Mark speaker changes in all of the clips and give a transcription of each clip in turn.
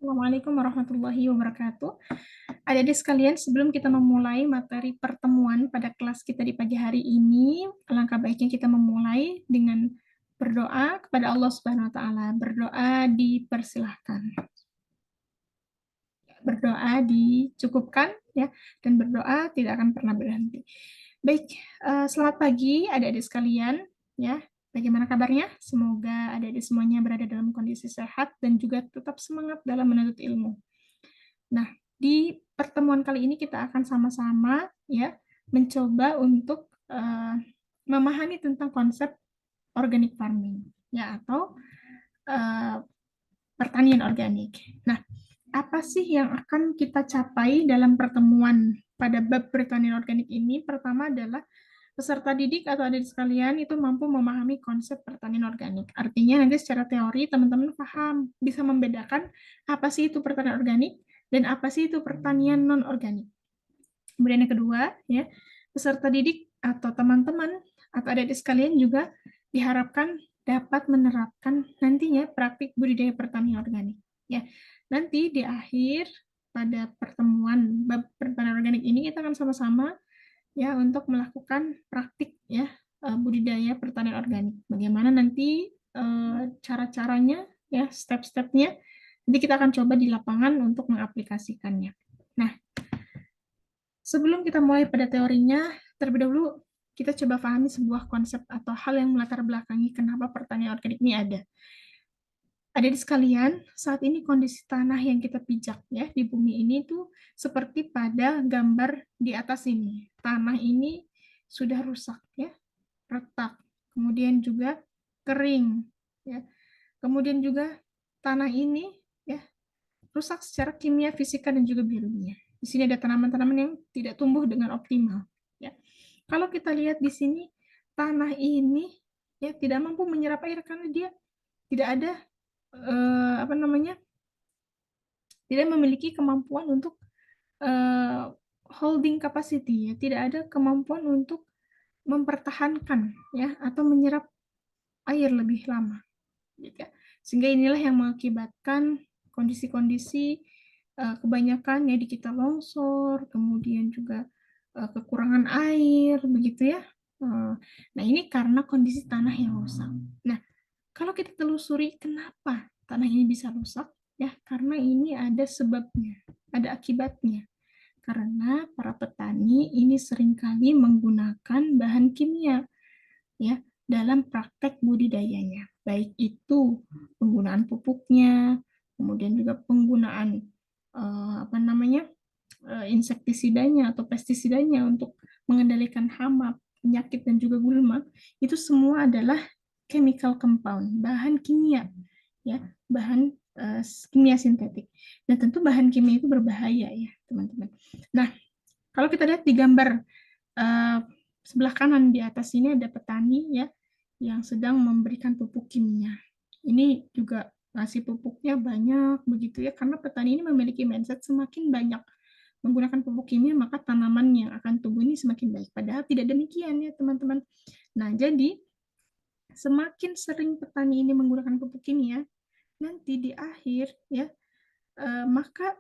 Speaker 1: Assalamualaikum warahmatullahi wabarakatuh. Adik-adik sekalian, sebelum kita memulai materi pertemuan pada kelas kita di pagi hari ini, alangkah baiknya kita memulai dengan berdoa kepada Allah Subhanahu wa taala. Berdoa dipersilahkan. Berdoa dicukupkan ya, dan berdoa tidak akan pernah berhenti. Baik, selamat pagi adik-adik sekalian ya. Bagaimana kabarnya? Semoga adik-adik semuanya berada dalam kondisi sehat dan juga tetap semangat dalam menuntut ilmu. Nah, di pertemuan kali ini kita akan sama-sama ya mencoba untuk memahami tentang konsep organic farming ya atau pertanian organik. Nah, apa sih yang akan kita capai dalam pertemuan pada bab pertanian organik ini? Pertama adalah peserta didik atau adik sekalian itu mampu memahami konsep pertanian organik. Artinya nanti secara teori teman-teman paham, bisa membedakan apa sih itu pertanian organik dan apa sih itu pertanian non-organik. Kemudian yang kedua, ya, peserta didik atau teman-teman atau adik-adik sekalian juga diharapkan dapat menerapkan nantinya praktik budidaya pertanian organik. Ya, nanti di akhir pada pertemuan bab pertanian organik ini kita akan sama-sama ya untuk melakukan praktik ya budidaya pertanian organik. Bagaimana nanti cara-caranya ya step-stepnya nanti kita akan coba di lapangan untuk mengaplikasikannya. Nah, sebelum kita mulai pada teorinya, terlebih dahulu kita coba pahami sebuah konsep atau hal yang melatar belakangi kenapa pertanian organik ini ada. Ada di sekalian, saat ini kondisi tanah yang kita pijak ya di bumi ini tuh seperti pada gambar di atas ini. Tanah ini sudah rusak ya, retak, kemudian juga kering ya. Kemudian juga tanah ini ya rusak secara kimia, fisika dan juga biologinya. Di sini ada tanaman-tanaman yang tidak tumbuh dengan optimal ya. Kalau kita lihat di sini tanah ini ya tidak mampu menyerap air karena dia tidak ada apa namanya tidak memiliki kemampuan untuk holding capacity ya, tidak ada kemampuan untuk mempertahankan ya atau menyerap air lebih lama gitu ya. Sehingga inilah yang mengakibatkan kondisi-kondisi kebanyakan ya di kita longsor, kemudian juga kekurangan air begitu ya. Nah, ini karena kondisi tanah yang rusak. Nah, kalau kita telusuri kenapa tanah ini bisa rusak, ya karena ini ada sebabnya, ada akibatnya. Karena para petani ini seringkali menggunakan bahan kimia, ya dalam praktek budidayanya, baik itu penggunaan pupuknya, kemudian juga penggunaan apa namanya insektisidanya atau pestisidanya untuk mengendalikan hama, penyakit dan juga gulma, itu semua adalah chemical compound, bahan kimia, ya, bahan kimia sintetik. Dan tentu bahan kimia itu berbahaya ya, teman-teman. Nah, kalau kita lihat di gambar sebelah kanan di atas ini ada petani ya yang sedang memberikan pupuk kimia. Ini juga ngasih pupuknya banyak begitu ya, karena petani ini memiliki mindset semakin banyak menggunakan pupuk kimia maka tanaman yang akan tumbuh ini semakin baik. Padahal tidak demikian ya teman-teman. Nah, jadi semakin sering petani ini menggunakan pupuk kimia, nanti di akhir ya maka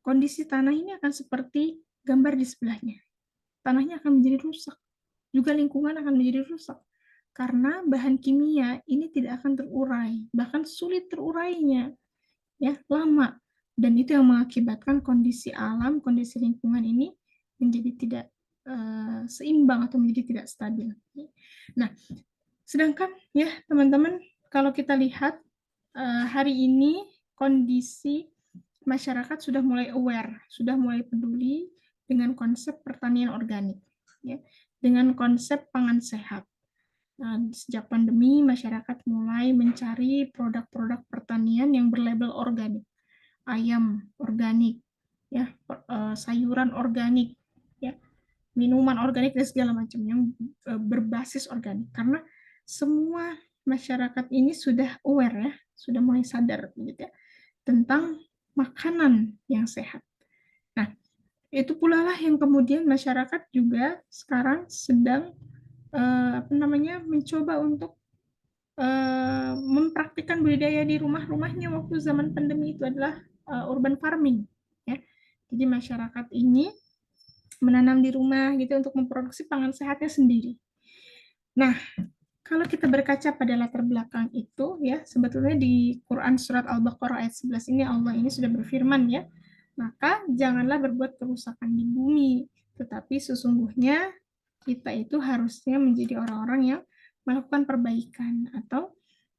Speaker 1: kondisi tanah ini akan seperti gambar di sebelahnya. Tanahnya akan menjadi rusak, juga lingkungan akan menjadi rusak. Karena bahan kimia ini tidak akan terurai, bahkan sulit terurainya, ya lama. Dan itu yang mengakibatkan kondisi alam, kondisi lingkungan ini menjadi tidak seimbang atau menjadi tidak stabil. Nah, sedangkan ya teman-teman, kalau kita lihat hari ini kondisi masyarakat sudah mulai aware, sudah mulai peduli dengan konsep pertanian organik, ya, dengan konsep pangan sehat. Nah, sejak pandemi, masyarakat mulai mencari produk-produk pertanian yang berlabel organik, ayam organik, ya, sayuran organik, ya, minuman organik dan segala macam yang berbasis organik. Karena semua masyarakat ini sudah aware ya, sudah mulai sadar gitu ya, tentang makanan yang sehat. Nah, itu pula lah yang kemudian masyarakat juga sekarang sedang mencoba untuk mempraktikkan budidaya di rumah-rumahnya waktu zaman pandemi itu adalah urban farming, ya. Jadi masyarakat ini menanam di rumah gitu untuk memproduksi pangan sehatnya sendiri. Nah, kalau kita berkaca pada latar belakang itu, ya, sebetulnya di Quran surat Al-Baqarah ayat 11 ini Allah ini sudah berfirman, ya, maka janganlah berbuat kerusakan di bumi, tetapi sesungguhnya kita itu harusnya menjadi orang-orang yang melakukan perbaikan, atau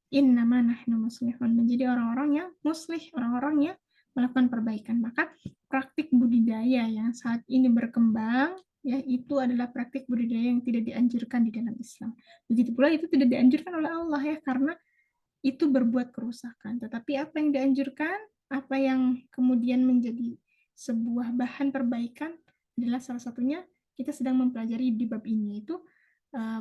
Speaker 1: innama nahnu muslihun, menjadi orang-orang yang muslih, orang-orang yang melakukan perbaikan. Maka praktik budidaya yang saat ini berkembang, ya, itu adalah praktik budidaya yang tidak dianjurkan di dalam Islam. Begitu pula itu tidak dianjurkan oleh Allah, ya, karena itu berbuat kerusakan. Tetapi apa yang dianjurkan, apa yang kemudian menjadi sebuah bahan perbaikan adalah salah satunya kita sedang mempelajari di bab ini, yaitu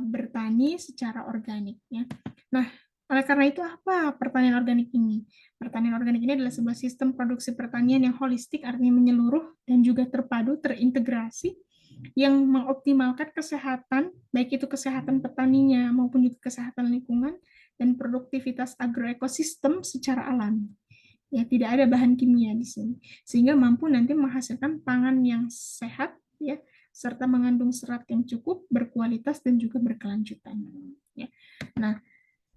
Speaker 1: bertani secara organik, ya. Nah, oleh karena itu apa pertanian organik ini? Pertanian organik ini adalah sebuah sistem produksi pertanian yang holistik, artinya menyeluruh dan juga terpadu, terintegrasi, yang mengoptimalkan kesehatan, baik itu kesehatan petaninya maupun juga kesehatan lingkungan dan produktivitas agroekosistem secara alami. Ya, tidak ada bahan kimia di sini, sehingga mampu nanti menghasilkan pangan yang sehat, ya, serta mengandung serat yang cukup, berkualitas dan juga berkelanjutan. Ya. Nah,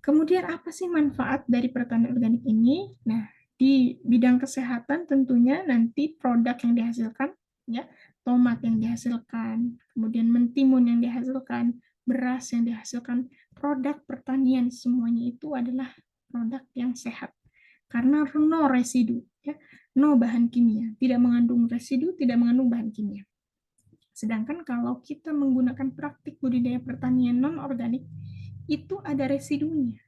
Speaker 1: kemudian apa sih manfaat dari pertanian organik ini? Nah, di bidang kesehatan tentunya nanti produk yang dihasilkan, ya, tomat yang dihasilkan, kemudian mentimun yang dihasilkan, beras yang dihasilkan, produk pertanian semuanya itu adalah produk yang sehat karena no residu, ya, no bahan kimia, tidak mengandung residu, tidak mengandung bahan kimia. Sedangkan kalau kita menggunakan praktik budidaya pertanian non organik, itu ada residunya.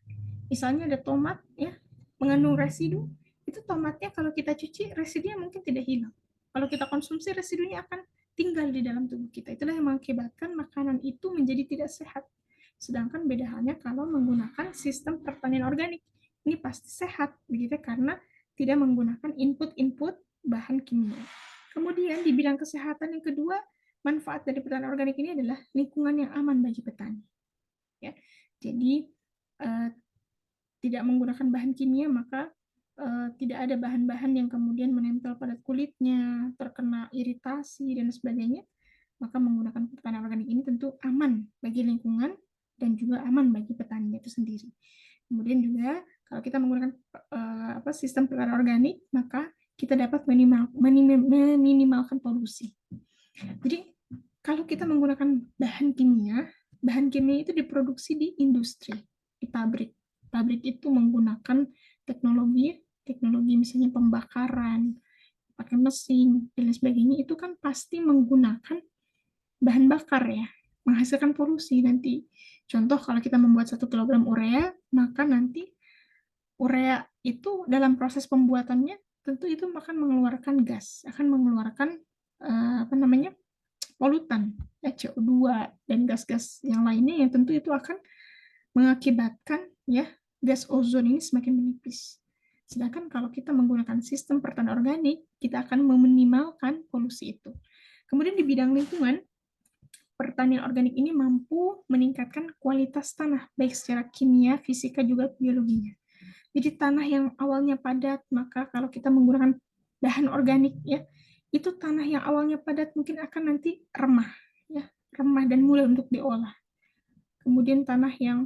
Speaker 1: Misalnya ada tomat, ya, mengandung residu, itu tomatnya kalau kita cuci residunya mungkin tidak hilang. Kalau kita konsumsi residunya akan tinggal di dalam tubuh kita. Itulah yang mengakibatkan makanan itu menjadi tidak sehat. Sedangkan beda halnya kalau menggunakan sistem pertanian organik. Ini pasti sehat, begitu, karena tidak menggunakan input-input bahan kimia. Kemudian di bidang kesehatan yang kedua, manfaat dari pertanian organik ini adalah lingkungan yang aman bagi petani. Ya, jadi tidak menggunakan bahan kimia, maka tidak ada bahan-bahan yang kemudian menempel pada kulitnya, terkena iritasi dan sebagainya. Maka menggunakan pertanian organik ini tentu aman bagi lingkungan dan juga aman bagi petani itu sendiri. Kemudian juga kalau kita menggunakan sistem pertanian organik, maka kita dapat meminimalkan polusi. Jadi kalau kita menggunakan bahan kimia itu diproduksi di industri, di pabrik. Pabrik itu menggunakan teknologi misalnya pembakaran, pakai mesin, dan sebagainya, itu kan pasti menggunakan bahan bakar, ya, menghasilkan polusi nanti. Contoh, kalau kita membuat 1 kilogram urea, maka nanti urea itu dalam proses pembuatannya tentu itu akan mengeluarkan gas, akan mengeluarkan polutan, ya, CO2 dan gas-gas yang lainnya yang tentu itu akan mengakibatkan, ya, gas ozon ini semakin menipis. Sedangkan kalau kita menggunakan sistem pertanian organik, kita akan meminimalkan polusi itu. Kemudian di bidang lingkungan, pertanian organik ini mampu meningkatkan kualitas tanah, baik secara kimia, fisika, juga biologinya. Jadi tanah yang awalnya padat, maka kalau kita menggunakan bahan organik, ya, itu tanah yang awalnya padat mungkin akan nanti remah, ya, remah dan mudah untuk diolah. Kemudian tanah yang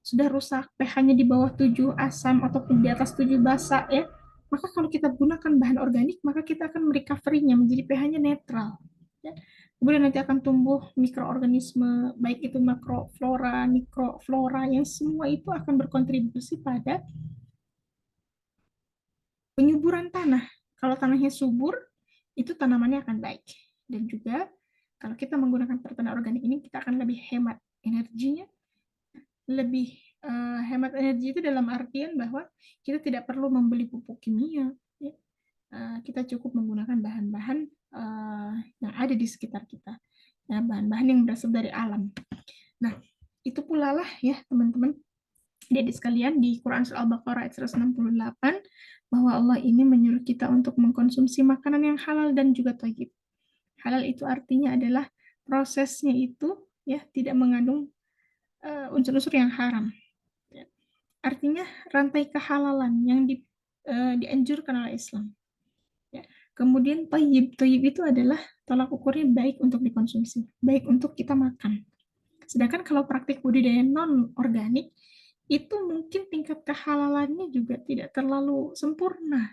Speaker 1: sudah rusak, pH-nya di bawah 7 asam ataupun di atas 7 basa, ya, maka kalau kita gunakan bahan organik, maka kita akan merecovery-nya menjadi pH-nya netral. Ya. Kemudian nanti akan tumbuh mikroorganisme, baik itu makroflora, mikroflora, yang semua itu akan berkontribusi pada penyuburan tanah. Kalau tanahnya subur, itu tanamannya akan baik. Dan juga kalau kita menggunakan pertanian organik ini, kita akan lebih hemat energinya, lebih hemat energi itu dalam artian bahwa kita tidak perlu membeli pupuk kimia, ya. Kita cukup menggunakan bahan-bahan yang ada di sekitar kita, ya, bahan-bahan yang berasal dari alam. Nah, itu pula lah, ya, teman-teman, adik sekalian, di Quran Surah Al-Baqarah ayat 168 bahwa Allah ini menyuruh kita untuk mengkonsumsi makanan yang halal dan juga thayyib. Halal itu artinya adalah prosesnya itu, ya, tidak mengandung unsur-unsur yang haram. Artinya rantai kehalalan yang dianjurkan oleh Islam. Ya. Kemudian thayyib, thayyib itu adalah tolak ukurnya baik untuk dikonsumsi, baik untuk kita makan. Sedangkan kalau praktik budidaya non organik itu mungkin tingkat kehalalannya juga tidak terlalu sempurna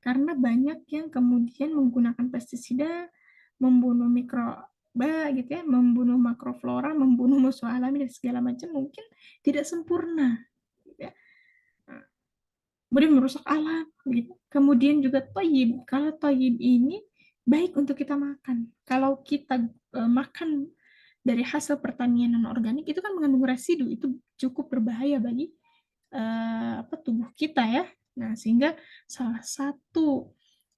Speaker 1: karena banyak yang kemudian menggunakan pestisida, membunuh mikroba gitu ya, membunuh makroflora, membunuh musuh alami dan segala macam mungkin tidak sempurna gitu ya. Nah, kemudian merusak alam gitu. Kemudian juga thayyib. Kalau thayyib ini baik untuk kita makan. Kalau kita makan dari hasil pertanian non organik itu kan mengandung residu, itu cukup berbahaya bagi tubuh kita ya. Nah, sehingga salah satu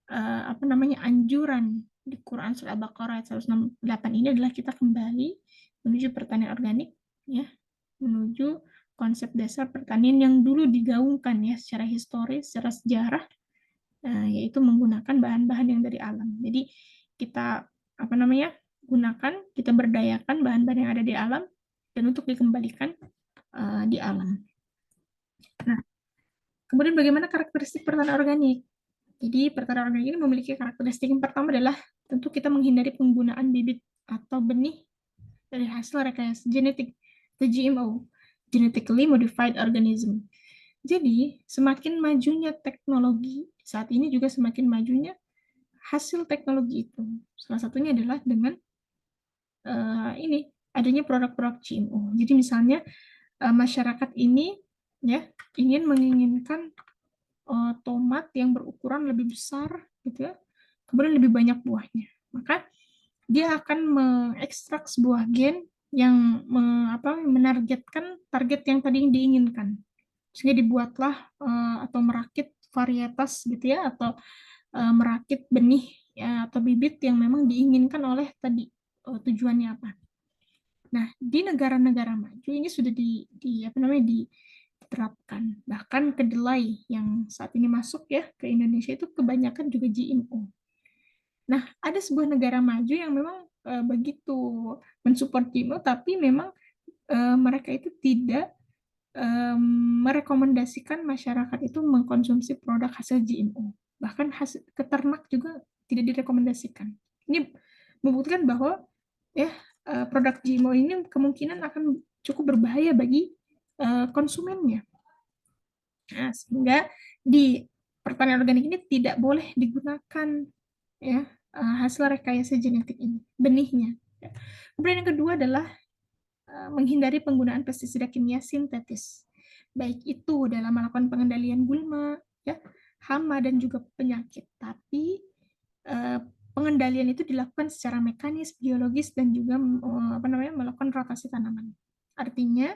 Speaker 1: anjuran di Quran surah Al-Baqarah ayat 168 ini adalah kita kembali menuju pertanian organik ya, menuju konsep dasar pertanian yang dulu digaungkan ya secara historis, secara sejarah, yaitu menggunakan bahan-bahan yang dari alam. Jadi kita gunakan, kita berdayakan bahan-bahan yang ada di alam dan untuk dikembalikan di alam. Nah, kemudian bagaimana karakteristik pertanian organik? Jadi pertanian organik ini memiliki karakteristik yang pertama adalah tentu kita menghindari penggunaan bibit atau benih dari hasil rekayasa genetik atau GMO, genetically modified organism. Jadi semakin majunya teknologi saat ini juga semakin majunya hasil teknologi itu. Salah satunya adalah dengan adanya produk-produk GMO. Jadi misalnya masyarakat ini ya menginginkan tomat yang berukuran lebih besar gitu ya, kemudian lebih banyak buahnya. Maka dia akan mengekstrak sebuah gen yang menargetkan target yang tadi diinginkan. Sehingga dibuatlah atau merakit varietas gitu ya, atau merakit benih ya, atau bibit yang memang diinginkan oleh tadi tujuannya apa. Nah, di negara-negara maju ini sudah diterapkan. Bahkan kedelai yang saat ini masuk ya ke Indonesia itu kebanyakan juga GMO. Nah, ada sebuah negara maju yang memang begitu mensupport GMO, tapi memang mereka itu tidak merekomendasikan masyarakat itu mengkonsumsi produk hasil GMO. Bahkan hasil keternak juga tidak direkomendasikan. Ini membuktikan bahwa ya produk GMO ini kemungkinan akan cukup berbahaya bagi konsumennya. Nah, sehingga di pertanian organik ini tidak boleh digunakan ya hasil rekayasa genetik ini, benihnya. Kemudian yang kedua adalah menghindari penggunaan pestisida kimia sintetis, baik itu dalam melakukan pengendalian gulma, ya, hama dan juga penyakit. Tapi pengendalian itu dilakukan secara mekanis, biologis dan juga melakukan rotasi tanaman. Artinya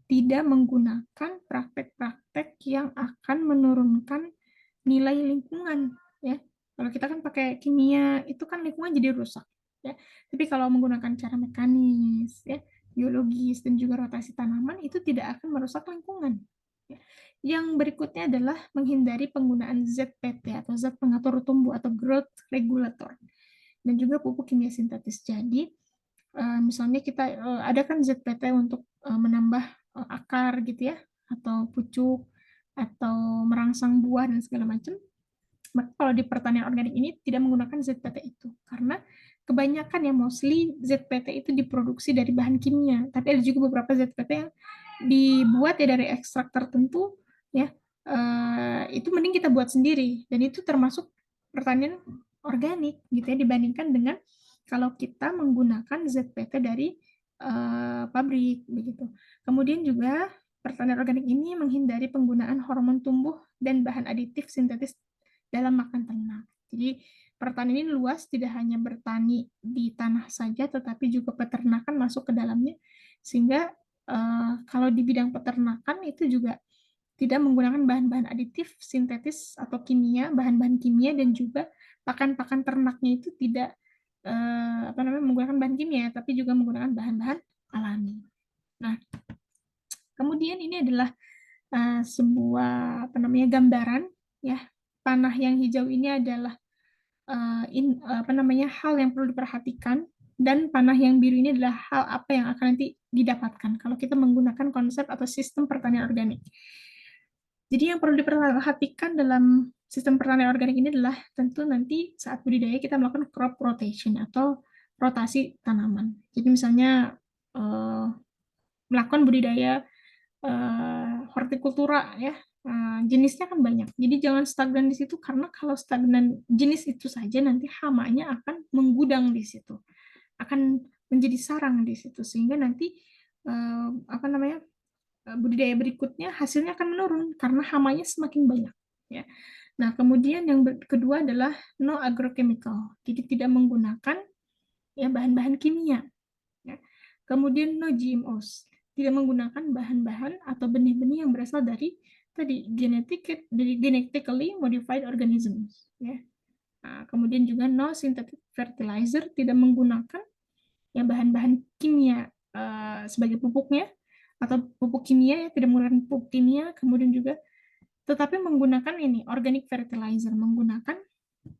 Speaker 1: tidak menggunakan praktek-praktek yang akan menurunkan nilai lingkungan, ya. Kalau kita kan pakai kimia itu kan lingkungan jadi rusak, ya. Tapi kalau menggunakan cara mekanis, ya, biologis dan juga rotasi tanaman itu tidak akan merusak lingkungan. Yang berikutnya adalah menghindari penggunaan ZPT atau zat pengatur tumbuh atau growth regulator dan juga pupuk kimia sintetis. Jadi misalnya kita ada kan ZPT untuk menambah akar gitu ya, atau pucuk atau merangsang buah dan segala macam. Maka kalau di pertanian organik ini tidak menggunakan ZPT itu karena kebanyakan ya mostly ZPT itu diproduksi dari bahan kimia, tapi ada juga beberapa ZPT yang dibuat ya dari ekstrak tertentu ya, itu mending kita buat sendiri dan itu termasuk pertanian organik gitu ya, dibandingkan dengan kalau kita menggunakan ZPT dari pabrik begitu. Kemudian juga pertanian organik ini menghindari penggunaan hormon tumbuh dan bahan aditif sintetis dalam makan ternak. Jadi pertanian ini luas, tidak hanya bertani di tanah saja, tetapi juga peternakan masuk ke dalamnya. Sehingga kalau di bidang peternakan itu juga tidak menggunakan bahan-bahan aditif, sintetis atau kimia, bahan-bahan kimia dan juga pakan-pakan ternaknya itu tidak menggunakan bahan kimia, tapi juga menggunakan bahan-bahan alami. Nah, kemudian ini adalah sebuah gambaran ya, panah yang hijau ini adalah hal yang perlu diperhatikan dan panah yang biru ini adalah hal apa yang akan nanti didapatkan kalau kita menggunakan konsep atau sistem pertanian organik. Jadi yang perlu diperhatikan dalam sistem pertanian organik ini adalah tentu nanti saat budidaya kita melakukan crop rotation atau rotasi tanaman. Jadi misalnya melakukan budidaya hortikultura ya, jenisnya kan banyak. Jadi jangan stagnan di situ karena kalau stagnan jenis itu saja nanti hamanya akan menggudang di situ, akan menjadi sarang di situ sehingga nanti apa namanya budidaya berikutnya hasilnya akan menurun karena hamanya semakin banyak ya. Nah, kemudian yang kedua adalah no agrochemical. Jadi tidak menggunakan ya bahan-bahan kimia ya. Kemudian no GMOs. Tidak menggunakan bahan-bahan atau benih-benih yang berasal dari tadi genetically modified organisms ya. Nah, kemudian juga no synthetic fertilizer, tidak menggunakan ya bahan-bahan kimia sebagai pupuknya atau pupuk kimia ya, tidak menggunakan pupuk kimia, kemudian juga tetapi menggunakan ini organic fertilizer, menggunakan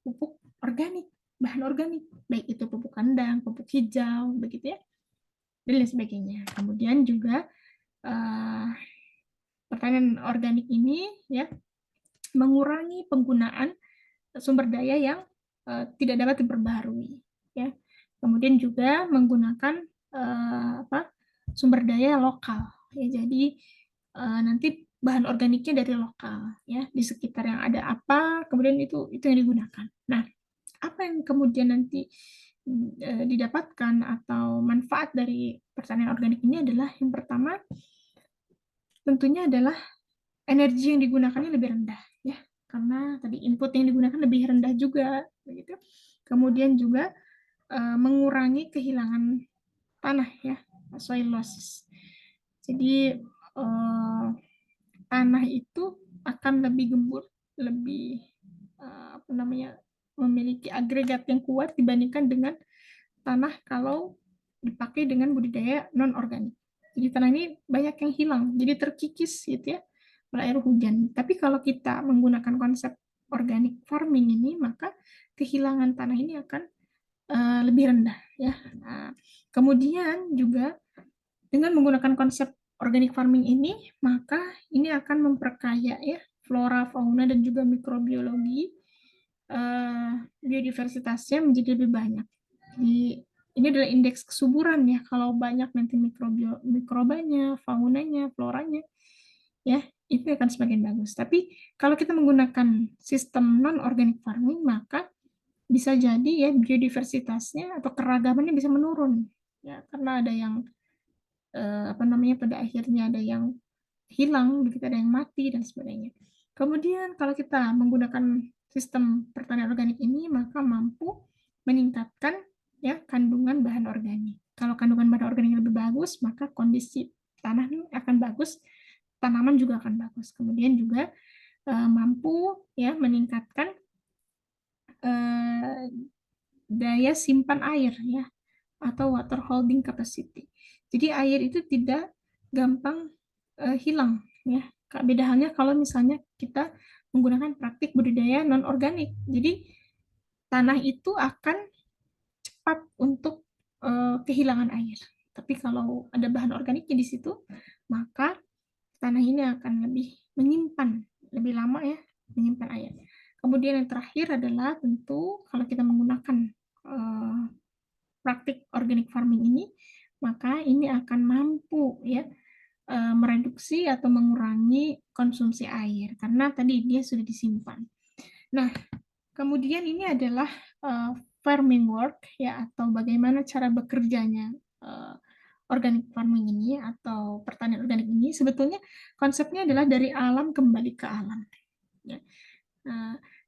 Speaker 1: pupuk organik, bahan organik, baik itu pupuk kandang, pupuk hijau, begitu ya, dan lain sebagainya. Kemudian juga pertanian organik ini ya mengurangi penggunaan sumber daya yang tidak dapat diperbaharui ya. Kemudian juga menggunakan sumber daya lokal ya. Jadi nanti bahan organiknya dari lokal ya, di sekitar yang ada apa kemudian itu yang digunakan. Nah, apa yang kemudian nanti didapatkan atau manfaat dari pertanian organik ini adalah yang pertama tentunya adalah energi yang digunakannya lebih rendah ya, karena tadi input yang digunakan lebih rendah juga begitu. Kemudian juga mengurangi kehilangan tanah ya, soil losses. Jadi tanah itu akan lebih gembur, lebih memiliki agregat yang kuat dibandingkan dengan tanah kalau dipakai dengan budidaya non organik. Jadi tanah ini banyak yang hilang, jadi terkikis gitu ya oleh air hujan. Tapi kalau kita menggunakan konsep organic farming ini, maka kehilangan tanah ini akan lebih rendah ya. Nah, kemudian juga dengan menggunakan konsep organic farming ini, maka ini akan memperkaya ya flora, fauna dan juga mikrobiologi, biodiversitasnya menjadi lebih banyak. Jadi ini adalah indeks kesuburan ya. Kalau banyak nanti mikrobanya, faunanya, floranya, ya itu akan semakin bagus. Tapi kalau kita menggunakan sistem non organic farming, maka bisa jadi ya biodiversitasnya atau keragamannya bisa menurun ya, karena ada yang pada akhirnya ada yang hilang, begitu ada yang mati dan sebagainya. Kemudian kalau kita menggunakan sistem pertanian organik ini, maka mampu meningkatkan ya kandungan bahan organik. Kalau kandungan bahan organik lebih bagus, maka kondisi tanah akan bagus, tanaman juga akan bagus. Kemudian juga mampu ya meningkatkan daya simpan air ya, atau water holding capacity. Jadi air itu tidak gampang hilang ya. Beda halnya kalau misalnya kita menggunakan praktik budidaya non organik. Jadi tanah itu akan cepat untuk kehilangan air. Tapi kalau ada bahan organiknya di situ, maka tanah ini akan lebih menyimpan lebih lama ya, menyimpan air. Kemudian yang terakhir adalah tentu kalau kita menggunakan praktik organic farming ini, maka ini akan mampu ya mereduksi atau mengurangi konsumsi air karena tadi dia sudah disimpan. Nah, kemudian ini adalah farming work ya, atau bagaimana cara bekerjanya organic farming ini atau pertanian organik ini. Sebetulnya konsepnya adalah dari alam kembali ke alam. Ya.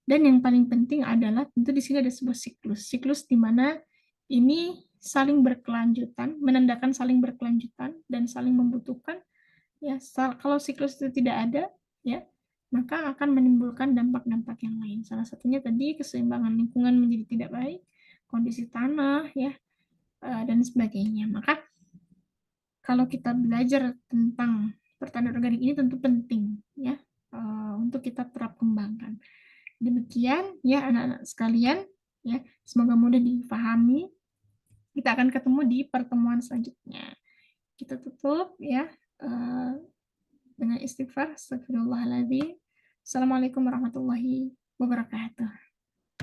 Speaker 1: Dan yang paling penting adalah tentu di sini ada sebuah siklus di mana ini saling berkelanjutan, menandakan saling berkelanjutan dan saling membutuhkan. Ya, kalau siklus itu tidak ada, ya, maka akan menimbulkan dampak-dampak yang lain. Salah satunya tadi keseimbangan lingkungan menjadi tidak baik, kondisi tanah, ya, dan sebagainya. Maka kalau kita belajar tentang pertanian organik ini tentu penting, ya, untuk kita terap kembangkan. Demikian ya anak-anak sekalian, ya, semoga mudah dipahami. Kita akan ketemu di pertemuan selanjutnya. Kita tutup ya. dengan istighfar, astagfirullahaladzim. Assalamualaikum warahmatullahi wabarakatuh.